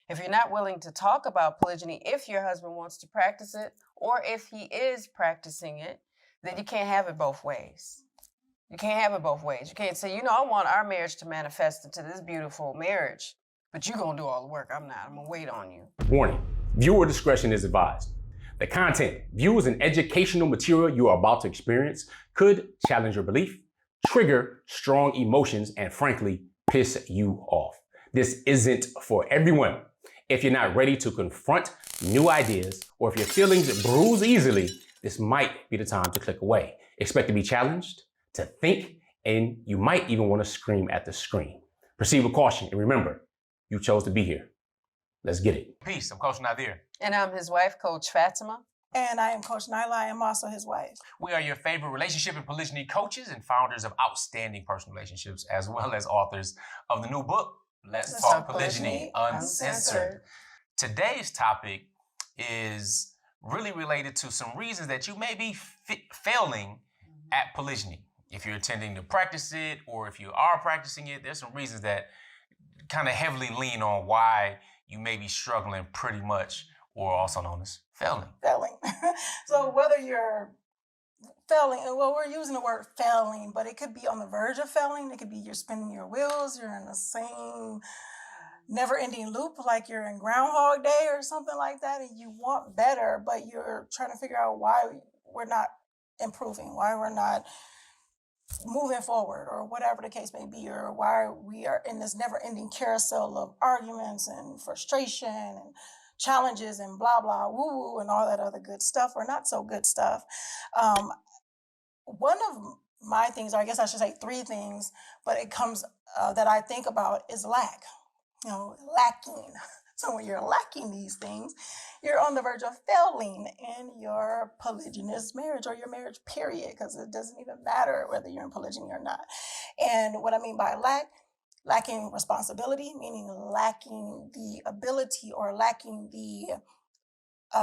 If you're not willing to talk about polygyny, if your husband wants to practice it, or if he is practicing it, then you can't have it both ways. You can't have it both ways. You can't say, I want our marriage to manifest into this beautiful marriage, but you're going to do all the work. I'm not. I'm going to wait on you. Warning, viewer discretion is advised. The content, views, and educational material you are about to experience could challenge your belief, trigger strong emotions, and frankly, piss you off. This isn't for everyone. If you're not ready to confront new ideas, or if your feelings bruise easily, this might be the time to click away. Expect to be challenged, to think, and you might even want to scream at the screen. Proceed with caution, and remember, you chose to be here. Let's get it. Peace, I'm Coach Nazir. And I'm his wife, Coach Fatimah. And I am Coach Nyla. I am also his wife. We are your favorite relationship and polygyny coaches and founders of outstanding personal relationships, as well as authors of the new book, Let's Talk Polygyny Uncensored. Today's topic is really related to some reasons that you may be failing at polygyny. If you're intending to practice it, or if you are practicing it, there's some reasons that kind of heavily lean on why you may be struggling pretty much, or also known as failing. So whether you're failing, well, we're using the word failing, but it could be on the verge of failing. It could be you're spinning your wheels, you're in the same never-ending loop, like you're in Groundhog Day or something like that, and you want better, but you're trying to figure out why we're not improving, why we're not moving forward, or whatever the case may be, or why we are in this never-ending carousel of arguments and frustration and challenges and blah, blah, woo-woo, and all that other good stuff, or not so good stuff. One of my things, or I guess I should say three things, but it comes that I think about is lack, lacking. So when you're lacking these things, you're on the verge of failing in your polygynous marriage, or your marriage period, because it doesn't even matter whether you're in polygyny or not. And what I mean by lacking responsibility, meaning lacking the ability or lacking the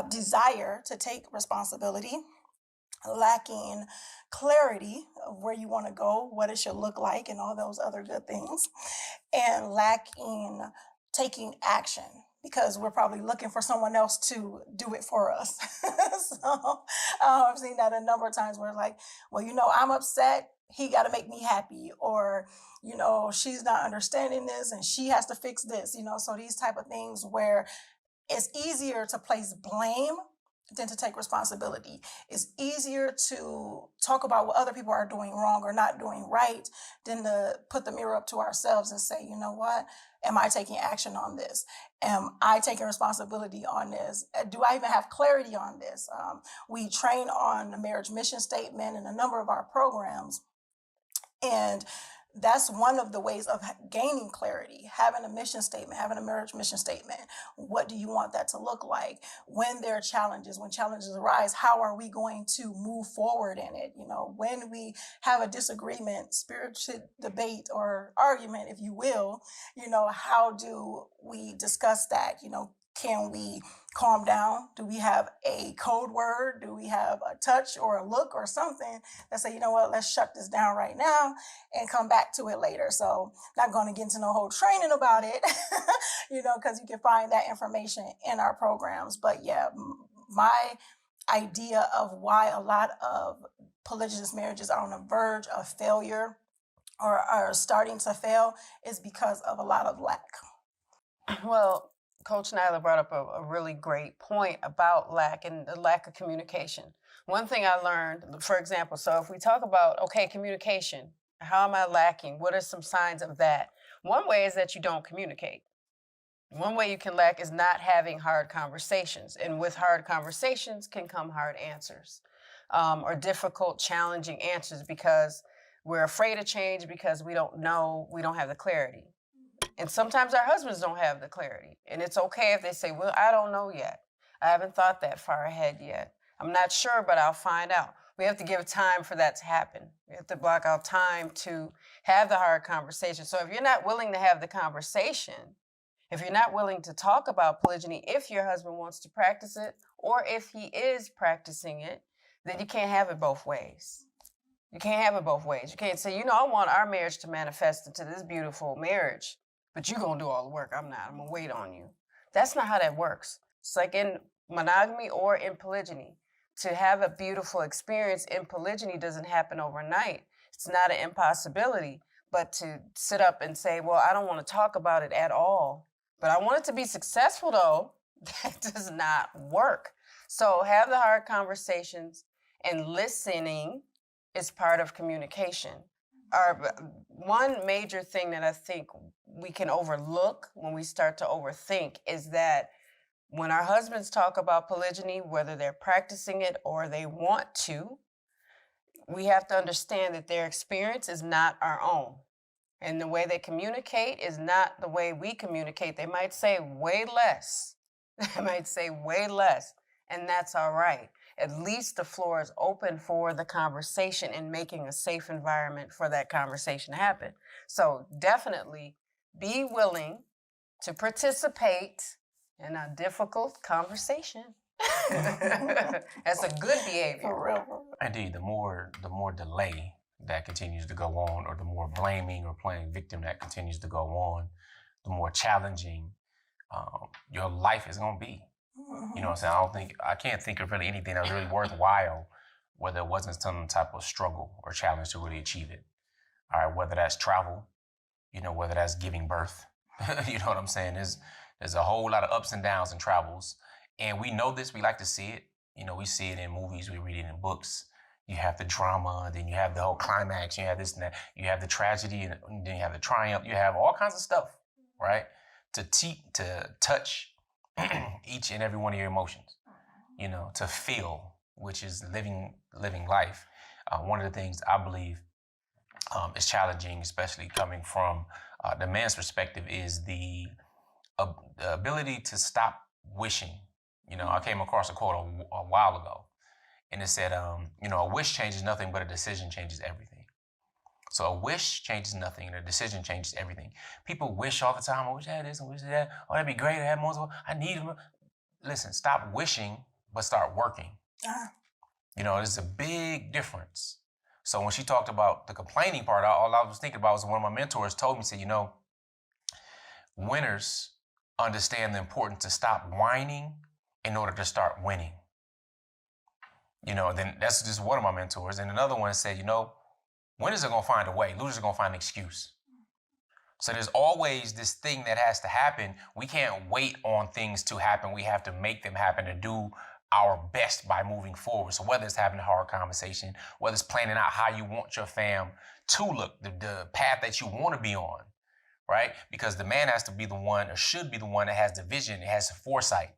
desire to take responsibility, lacking clarity of where you want to go, what it should look like, and all those other good things, and lacking taking action, because we're probably looking for someone else to do it for us. So I've seen that a number of times where it's like, well, I'm upset, he got to make me happy, or, she's not understanding this and she has to fix this, so these type of things where it's easier to place blame than to take responsibility. It's easier to talk about what other people are doing wrong or not doing right than to put the mirror up to ourselves and say, you know what? Am I taking action on this? Am I taking responsibility on this? Do I even have clarity on this? We train on the marriage mission statement in a number of our programs. And that's one of the ways of gaining clarity, having a mission statement, having a marriage mission statement. What do you want that to look like? When there are challenges, when challenges arise, how are we going to move forward in it? When we have a disagreement, spirited debate or argument, if you will, how do we discuss that? Can we calm down? Do we have a code word? Do we have a touch or a look or something that say, let's shut this down right now and come back to it later? So not going to get into no whole training about it, because you can find that information in our programs. But yeah, my idea of why a lot of polygynous marriages are on the verge of failure or are starting to fail is because of a lot of lack. Well, Coach Nyla brought up a really great point about lack and the lack of communication. One thing I learned, for example, so if we talk about, communication, how am I lacking? What are some signs of that? One way is that you don't communicate. One way you can lack is not having hard conversations. And with hard conversations can come hard answers, or difficult, challenging answers, because we're afraid of change because we don't know, we don't have the clarity. And sometimes our husbands don't have the clarity. And it's okay if they say, well, I don't know yet. I haven't thought that far ahead yet. I'm not sure, but I'll find out. We have to give time for that to happen. We have to block out time to have the hard conversation. So if you're not willing to have the conversation, if you're not willing to talk about polygyny, if your husband wants to practice it, or if he is practicing it, then you can't have it both ways. You can't have it both ways. You can't say, I want our marriage to manifest into this beautiful marriage, but you're going to do all the work. I'm not. I'm going to wait on you. That's not how that works. It's like in monogamy or in polygyny. To have a beautiful experience in polygyny doesn't happen overnight. It's not an impossibility. But to sit up and say, well, I don't want to talk about it at all, but I want it to be successful though, that does not work. So have the hard conversations, and listening is part of communication. One major thing that I think we can overlook when we start to overthink is that when our husbands talk about polygyny, whether they're practicing it or they want to, we have to understand that their experience is not our own. And the way they communicate is not the way we communicate. They might say way less. They might say way less, and that's all right. At least the floor is open for the conversation and making a safe environment for that conversation to happen. So definitely be willing to participate in a difficult conversation. That's a good behavior. For real. Indeed, the more delay that continues to go on, or the more blaming or playing victim that continues to go on, the more challenging your life is going to be. You know what I'm saying? I can't think of really anything that was really worthwhile where there wasn't some type of struggle or challenge to really achieve it. All right, whether that's travel, whether that's giving birth, you know what I'm saying? There's a whole lot of ups and downs in travels, and we know this. We like to see it. We see it in movies. We read it in books. You have the drama, then you have the whole climax. You have this and that. You have the tragedy, and then you have the triumph. You have all kinds of stuff, right? To touch each and every one of your emotions, to feel, which is living life. One of the things I believe is challenging, especially coming from the man's perspective, is the ability to stop wishing. I came across a quote a while ago, and it said, a wish changes nothing, but a decision changes everything. So a wish changes nothing, and a decision changes everything. People wish all the time. I wish I had this, I wish I had that. Oh, that'd be great. I had more. I need them. Listen, stop wishing, but start working. There's a big difference. So when she talked about the complaining part, all I was thinking about was one of my mentors told me, said, winners understand the importance to stop whining in order to start winning. Then that's just one of my mentors. And another one said, winners are going to find a way. Losers are going to find an excuse. So there's always this thing that has to happen. We can't wait on things to happen. We have to make them happen and do our best by moving forward. So whether it's having a hard conversation, whether it's planning out how you want your fam to look, the path that you want to be on, right? Because the man has to be the one, or should be the one, that has the vision, it has the foresight,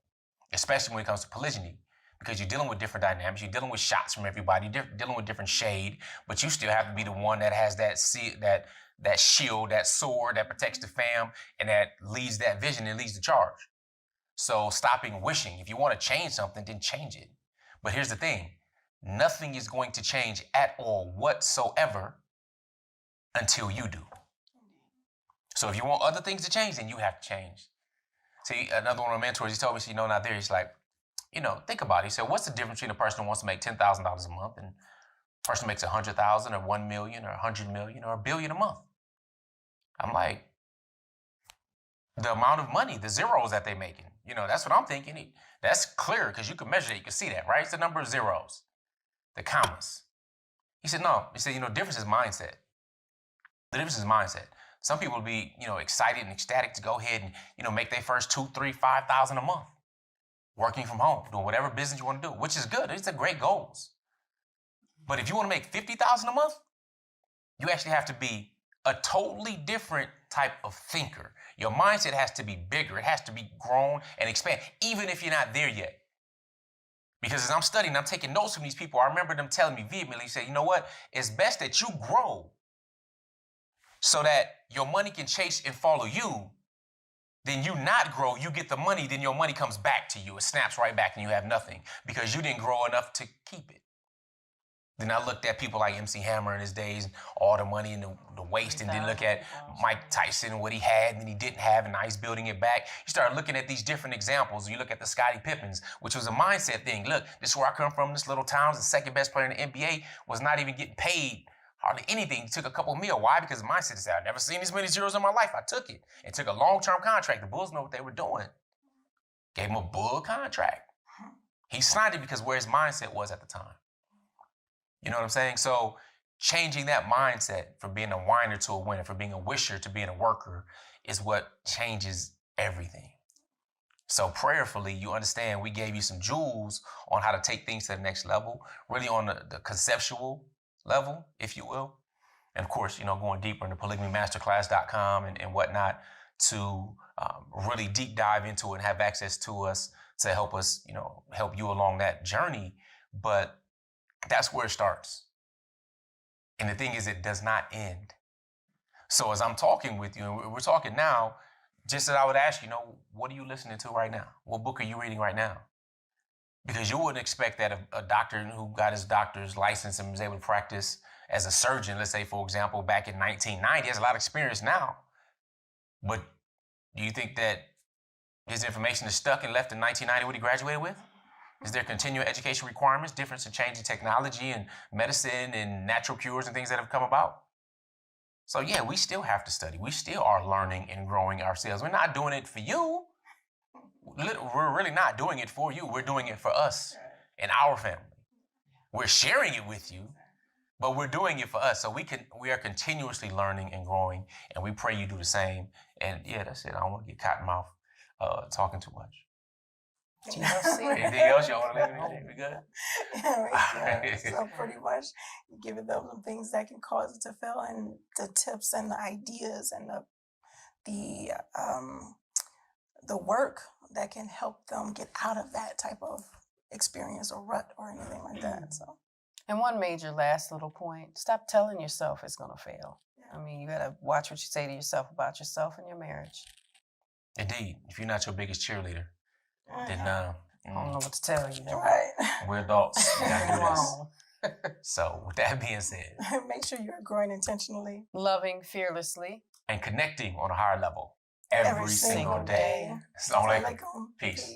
especially when it comes to polygyny. Because you're dealing with different dynamics, you're dealing with shots from everybody, dealing with different shade, but you still have to be the one that has that shield, that sword that protects the fam, and that leads that vision and leads the charge. So stopping wishing. If you want to change something, then change it. But here's the thing. Nothing is going to change at all whatsoever until you do. So if you want other things to change, then you have to change. See, another one of my mentors, he told me, Nazir, he's like, think about it. He said, what's the difference between a person who wants to make $10,000 a month and a person who makes 100,000 or 1 million or 100 million or $1 billion a month? I'm like, the amount of money, the zeros that they're making. That's what I'm thinking. That's clear because you can measure it. You can see that, right? It's the number of zeros, the commas. He said, no. He said, difference is mindset. The difference is mindset. Some people will be, excited and ecstatic to go ahead and, make their first 2, 3, 5,000 a month. Working from home, doing whatever business you want to do, which is good. It's a great goals. But if you want to make 50,000 a month, you actually have to be a totally different type of thinker. Your mindset has to be bigger. It has to be grown and expand, even if you're not there yet. Because as I'm studying, I'm taking notes from these people. I remember them telling me vehemently, say, you know what? It's best that you grow so that your money can chase and follow you. Then you not grow, you get the money, then your money comes back to you. It snaps right back and you have nothing because you didn't grow enough to keep it. Then I looked at people like MC Hammer in his days, and all the money and the waste, and then look at Mike Tyson and what he had and then he didn't have, and now he's building it back. You start looking at these different examples. You look at the Scottie Pippens, which was a mindset thing. Look, this is where I come from, this little town. The second best player in the NBA was not even getting paid hardly anything. He took a couple mil. Why? Because the mindset is, I've never seen this many zeros in my life. I took it and took a long-term contract. The Bulls know what they were doing. Gave him a bull contract. He signed it because where his mindset was at the time. You know what I'm saying? So changing that mindset from being a whiner to a winner, from being a wisher to being a worker is what changes everything. So prayerfully, you understand we gave you some jewels on how to take things to the next level, really on the conceptual level, if you will. And of course, going deeper into polygamymasterclass.com and whatnot to really deep dive into it and have access to us to help us, help you along that journey. But that's where it starts. And the thing is, it does not end. So as I'm talking with you, and we're talking now, just as I would ask you, what are you listening to right now? What book are you reading right now? Because you wouldn't expect that a doctor who got his doctor's license and was able to practice as a surgeon, let's say, for example, back in 1990, has a lot of experience now. But do you think that his information is stuck and left in 1990 what he graduated with? Is there continuing education requirements, difference in changing technology and medicine and natural cures and things that have come about? So yeah, we still have to study. We still are learning and growing ourselves. We're not doing it for you. We're really not doing it for you. We're doing it for us and our family. We're sharing it with you, but we're doing it for us. So we are continuously learning and growing, and we pray you do the same. And yeah, that's it. I don't want to get cotton mouth talking too much. Anything else y'all want to leave me? We good? Yeah. So pretty much giving them some things that can cause it to fail, and the tips and the ideas and the work that can help them get out of that type of experience or rut or anything like that. So. And one major last little point, stop telling yourself it's going to fail. Yeah. I mean, you got to watch what you say to yourself about yourself and your marriage. Indeed. If you're not your biggest cheerleader, then I don't know what to tell you. Right. We're adults. We gotta do this. So with that being said, make sure you're growing intentionally, loving fearlessly, and connecting on a higher level every single day. It's only peace.